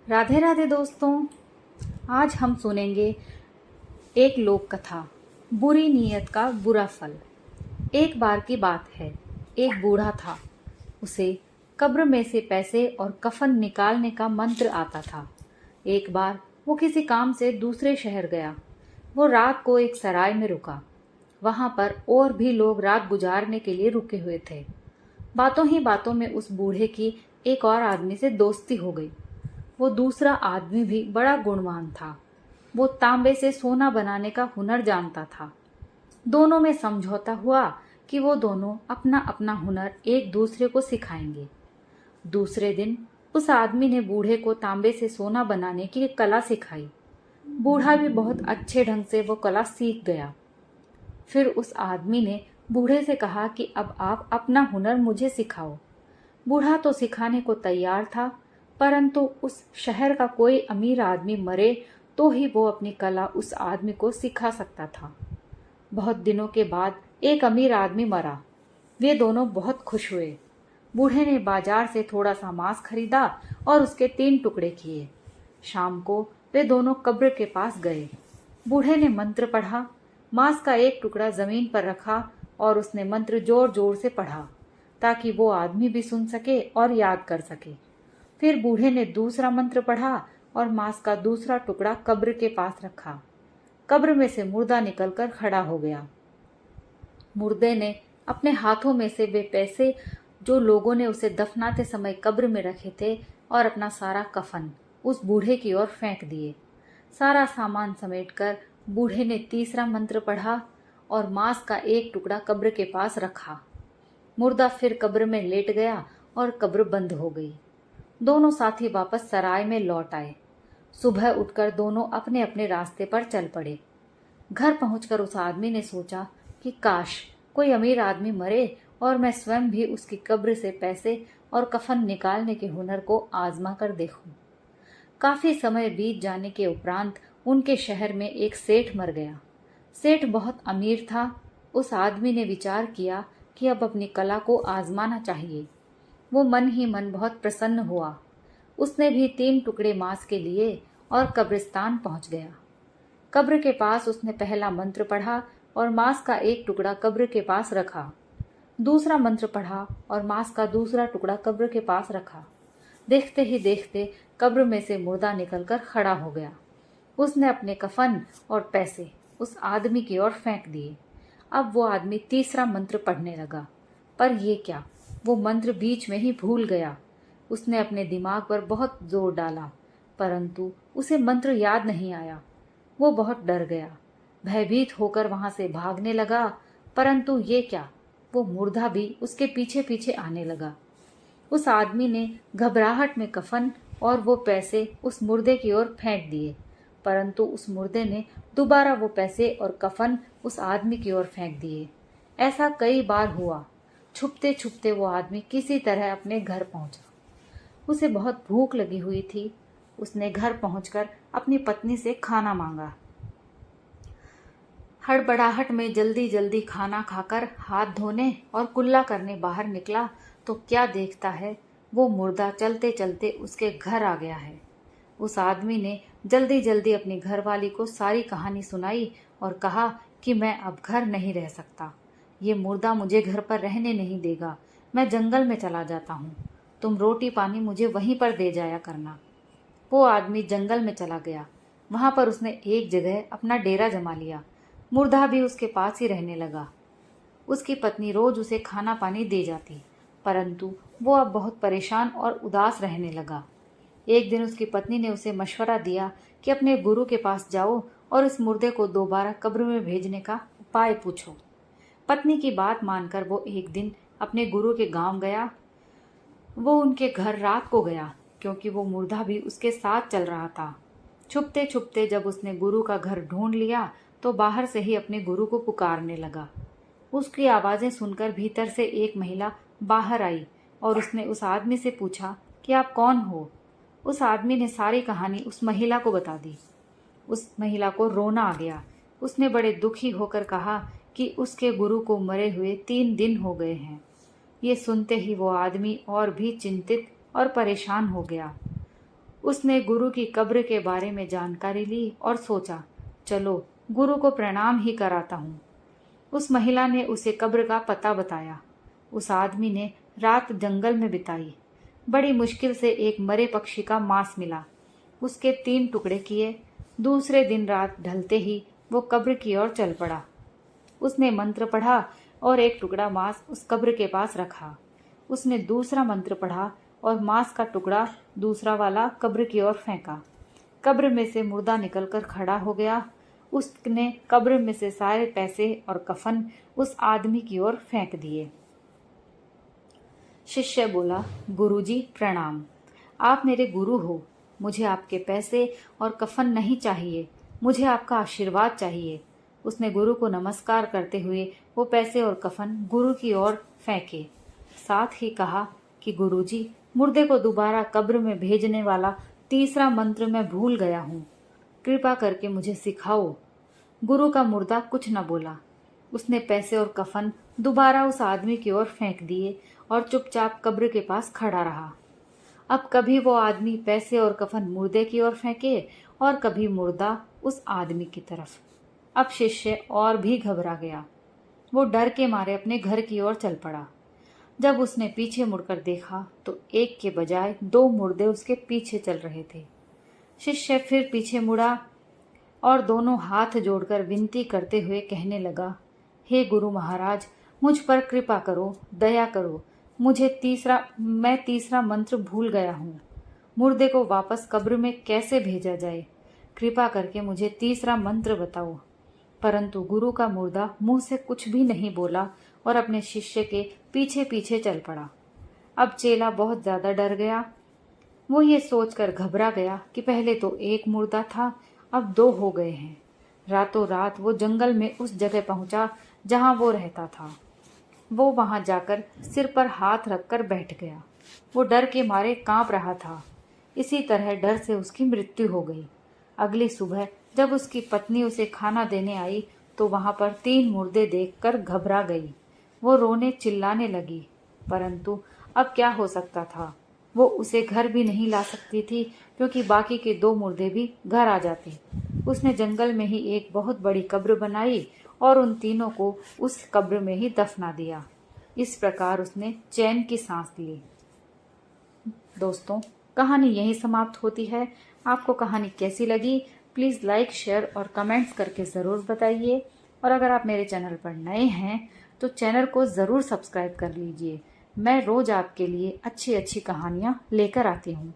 राधे राधे दोस्तों। आज हम सुनेंगे एक लोक कथा, बुरी नीयत का बुरा फल। एक बार की बात है, एक बूढ़ा था। उसे कब्र में से पैसे और कफन निकालने का मंत्र आता था। एक बार वो किसी काम से दूसरे शहर गया। वो रात को एक सराय में रुका। वहां पर और भी लोग रात गुजारने के लिए रुके हुए थे। बातों ही बातों में उस बूढ़े की एक और आदमी से दोस्ती हो गई। वो दूसरा आदमी भी बड़ा गुणवान था। वो तांबे से सोना बनाने का हुनर जानता था। दोनों में समझौता हुआ कि वो दोनों अपना अपना हुनर एक दूसरे को सिखाएंगे। दूसरे दिन उस आदमी ने बूढ़े को तांबे से सोना बनाने की कला सिखाई। बूढ़ा भी बहुत अच्छे ढंग से वो कला सीख गया। फिर उस आदमी ने बूढ़े से कहा कि अब आप अपना हुनर मुझे सिखाओ। बूढ़ा तो सिखाने को तैयार था, परंतु उस शहर का कोई अमीर आदमी मरे तो ही वो अपनी कला उस आदमी को सिखा सकता था। बहुत दिनों के बाद एक अमीर आदमी मरा। वे दोनों बहुत खुश हुए। बूढ़े ने बाजार से थोड़ा सा मांस खरीदा और उसके 3 टुकड़े किए। शाम को वे दोनों कब्र के पास गए। बूढ़े ने मंत्र पढ़ा, मांस का एक टुकड़ा जमीन पर रखा और उसने मंत्र जोर जोर से पढ़ा ताकि वो आदमी भी सुन सके और याद कर सके। फिर बूढ़े ने दूसरा मंत्र पढ़ा और मांस का दूसरा टुकड़ा कब्र के पास रखा। कब्र में से मुर्दा निकलकर खड़ा हो गया। मुर्दे ने अपने हाथों में से वे पैसे जो लोगों ने उसे दफनाते समय कब्र में रखे थे और अपना सारा कफन उस बूढ़े की ओर फेंक दिए। सारा सामान समेटकर बूढ़े ने तीसरा मंत्र पढ़ा और मांस का एक टुकड़ा कब्र के पास रखा। मुर्दा फिर कब्र में लेट गया और कब्र बंद हो गई। दोनों साथी वापस सराय में लौट आए। सुबह उठकर दोनों अपने अपने रास्ते पर चल पड़े। घर पहुंचकर उस आदमी ने सोचा कि काश कोई अमीर आदमी मरे और मैं स्वयं भी उसकी कब्र से पैसे और कफन निकालने के हुनर को आजमा कर देखूं। काफी समय बीत जाने के उपरांत उनके शहर में एक सेठ मर गया। सेठ बहुत अमीर था। उस आदमी ने विचार किया कि अब अपनी कला को आजमाना चाहिए। वो मन ही मन बहुत प्रसन्न हुआ। उसने भी 3 टुकड़े मांस के लिए और कब्रिस्तान पहुंच गया। कब्र के पास उसने पहला मंत्र पढ़ा और मांस का एक टुकड़ा कब्र के पास रखा। दूसरा मंत्र पढ़ा और मांस का दूसरा टुकड़ा कब्र के पास रखा। देखते ही देखते कब्र में से मुर्दा निकलकर खड़ा हो गया। उसने अपने कफन और पैसे उस आदमी की ओर फेंक दिए। अब वो आदमी तीसरा मंत्र पढ़ने लगा, पर ये क्या, वो मंत्र बीच में ही भूल गया। उसने अपने दिमाग पर बहुत जोर डाला, परंतु उसे मंत्र याद नहीं आया। वो बहुत डर गया। भयभीत होकर वहां से भागने लगा, परंतु ये क्या, वो मुर्दा भी उसके पीछे पीछे आने लगा। उस आदमी ने घबराहट में कफन और वो पैसे उस मुर्दे की ओर फेंक दिए, परंतु उस मुर्दे ने दोबारा वो पैसे और कफन उस आदमी की ओर फेंक दिए। ऐसा कई बार हुआ। छुपते छुपते वो आदमी किसी तरह अपने घर पहुंचा। उसे बहुत भूख लगी हुई थी। उसने घर पहुंचकर अपनी पत्नी से खाना मांगा। हड़बड़ाहट में जल्दी जल्दी खाना खाकर हाथ धोने और कुल्ला करने बाहर निकला तो क्या देखता है, वो मुर्दा चलते चलते उसके घर आ गया है। उस आदमी ने जल्दी जल्दी अपनी घरवाली को सारी कहानी सुनाई और कहा कि मैं अब घर नहीं रह सकता। ये मुर्दा मुझे घर पर रहने नहीं देगा। मैं जंगल में चला जाता हूँ। तुम रोटी पानी मुझे वहीं पर दे जाया करना। वो आदमी जंगल में चला गया। वहां पर उसने एक जगह अपना डेरा जमा लिया। मुर्दा भी उसके पास ही रहने लगा। उसकी पत्नी रोज उसे खाना पानी दे जाती, परंतु वो अब बहुत परेशान और उदास रहने लगा। एक दिन उसकी पत्नी ने उसे मशवरा दिया कि अपने गुरु के पास जाओ और इस मुर्दे को दोबारा कब्र में भेजने का उपाय पूछो। पत्नी की बात मानकर वो एक दिन अपने गुरु के गांव गया। वो उनके घर रात को गया क्योंकि वो मुर्दा भी उसके साथ चल रहा था। छुपते छुपते जब उसने गुरु का घर ढूंढ लिया तो बाहर से ही अपने गुरु को पुकारने लगा। उसकी आवाजें सुनकर भीतर से एक महिला बाहर आई और उसने उस आदमी से पूछा कि आप कौन हो। उस आदमी ने सारी कहानी उस महिला को बता दी। उस महिला को रोना आ गया। उसने बड़े दुखी होकर कहा कि उसके गुरु को मरे हुए 3 दिन हो गए हैं। ये सुनते ही वो आदमी और भी चिंतित और परेशान हो गया। उसने गुरु की कब्र के बारे में जानकारी ली और सोचा, चलो गुरु को प्रणाम ही कराता हूँ। उस महिला ने उसे कब्र का पता बताया। उस आदमी ने रात जंगल में बिताई। बड़ी मुश्किल से एक मरे पक्षी का मांस मिला। उसके 3 टुकड़े किए। दूसरे दिन रात ढलते ही वो कब्र की ओर चल पड़ा। उसने मंत्र पढ़ा और एक टुकड़ा मांस उस कब्र के पास रखा। उसने दूसरा मंत्र पढ़ा और मांस का टुकड़ा दूसरा वाला कब्र की ओर फेंका। कब्र में से मुर्दा निकलकर खड़ा हो गया। उसने कब्र में से सारे पैसे और कफन उस आदमी की ओर फेंक दिए। शिष्य बोला, गुरुजी प्रणाम, आप मेरे गुरु हो। मुझे आपके पैसे और कफन नहीं चाहिए, मुझे आपका आशीर्वाद चाहिए। उसने गुरु को नमस्कार करते हुए वो पैसे और कफन गुरु की ओर फेंके। साथ ही कहा कि गुरुजी, मुर्दे को दोबारा कब्र में भेजने वाला तीसरा मंत्र मैं भूल गया हूँ, कृपा करके मुझे सिखाओ। गुरु का मुर्दा कुछ न बोला। उसने पैसे और कफन दोबारा उस आदमी की ओर फेंक दिए और चुपचाप कब्र के पास खड़ा रहा। अब कभी वो आदमी पैसे और कफन मुर्दे की ओर फेंके और कभी मुर्दा उस आदमी की तरफ। अब शिष्य और भी घबरा गया। वो डर के मारे अपने घर की ओर चल पड़ा। जब उसने पीछे मुड़कर देखा तो एक के बजाय 2 मुर्दे उसके पीछे चल रहे थे। शिष्य फिर पीछे मुड़ा और दोनों हाथ जोड़कर विनती करते हुए कहने लगा, हे गुरु महाराज, मुझ पर कृपा करो, दया करो। मैं तीसरा मंत्र भूल गया हूँ। मुर्दे को वापस कब्र में कैसे भेजा जाए? कृपा करके मुझे तीसरा मंत्र बताओ। परंतु गुरु का मुर्दा मुंह से कुछ भी नहीं बोला और अपने शिष्य के पीछे पीछे चल पड़ा। अब चेला बहुत ज्यादा डर गया। वो ये सोचकर घबरा गया कि पहले तो 1 मुर्दा था, अब 2 हो गए हैं। रातों रात वो जंगल में उस जगह पहुंचा जहां वो रहता था। वो वहां जाकर सिर पर हाथ रखकर बैठ गया। वो डर के मारे कांप रहा था। इसी तरह डर से उसकी मृत्यु हो गई। अगली सुबह जब उसकी पत्नी उसे खाना देने आई तो वहां पर 3 मुर्दे देखकर घबरा गई। वो रोने चिल्लाने लगी, परंतु अब क्या हो सकता था? वो उसे घर भी नहीं ला सकती थी क्योंकि बाकी के 2 मुर्दे भी घर आ जाते। उसने जंगल में ही एक बहुत बड़ी कब्र बनाई और उन तीनों को उस कब्र में ही दफना दिया। इस प्रकार उसने चैन की सांस ली। दोस्तों, कहानी यहीं समाप्त होती है। आपको कहानी कैसी लगी? प्लीज़ लाइक, शेयर और कमेंट्स करके ज़रूर बताइए। और अगर आप मेरे चैनल पर नए हैं तो चैनल को ज़रूर सब्सक्राइब कर लीजिए। मैं रोज़ आपके लिए अच्छी अच्छी कहानियाँ लेकर आती हूँ।